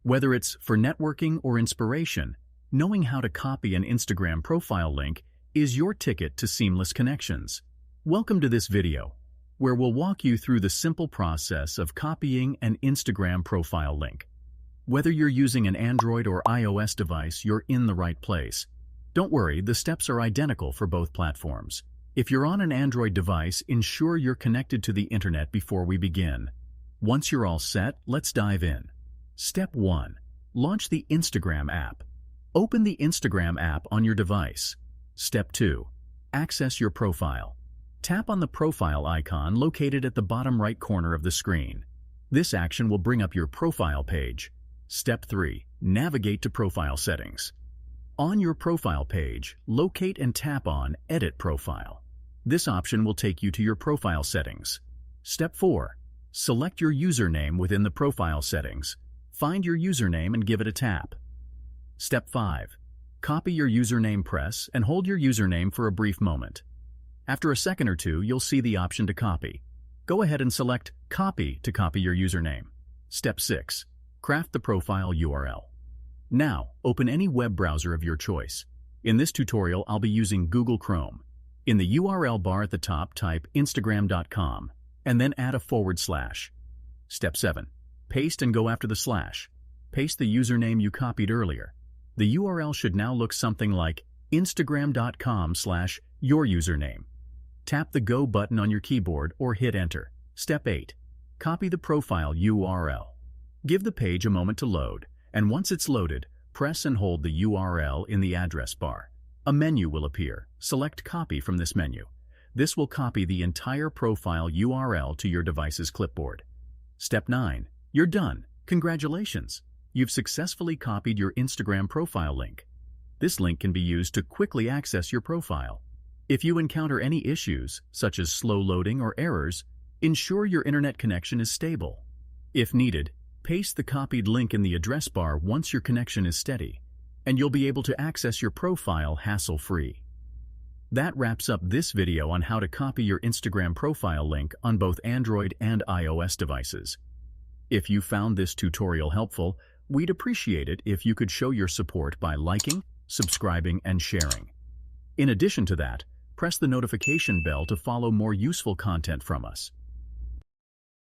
Whether it's for networking or inspiration, knowing how to copy an Instagram profile link is your ticket to seamless connections. Welcome to this video, where we'll walk you through the simple process of copying an Instagram profile link. Whether you're using an Android or iOS device, you're in the right place. Don't worry, the steps are identical for both platforms. If you're on an Android device, ensure you're connected to the internet before we begin. Once you're all set, let's dive in. Step 1. Launch the Instagram app. Open the Instagram app on your device. Step 2. Access your profile. Tap on the profile icon located at the bottom right corner of the screen. This action will bring up your profile page. Step 3. Navigate to Profile Settings. On your profile page, locate and tap on Edit Profile. This option will take you to your profile settings. Step 4. Select your username within the profile settings. Find your username and give it a tap. Step 5. Copy your username. Press and hold your username for a brief moment. After a second or two, you'll see the option to copy. Go ahead and select Copy to copy your username. Step 6. Craft the profile URL. Now, open any web browser of your choice. In this tutorial, I'll be using Google Chrome. In the URL bar at the top, type instagram.com and then add a /. Step 7. Paste and go after the slash. Paste the username you copied earlier. The URL should now look something like instagram.com/yourusername. Tap the Go button on your keyboard or hit Enter. Step 8. Copy the profile URL. Give the page a moment to load, and once it's loaded, press and hold the URL in the address bar. A menu will appear. Select Copy from this menu. This will copy the entire profile URL to your device's clipboard. Step 9. You're done. Congratulations! You've successfully copied your Instagram profile link. This link can be used to quickly access your profile. If you encounter any issues, such as slow loading or errors, ensure your internet connection is stable. If needed, paste the copied link in the address bar once your connection is steady, and you'll be able to access your profile hassle-free. That wraps up this video on how to copy your Instagram profile link on both Android and iOS devices. If you found this tutorial helpful, we'd appreciate it if you could show your support by liking, subscribing, and sharing. In addition to that, press the notification bell to follow more useful content from us.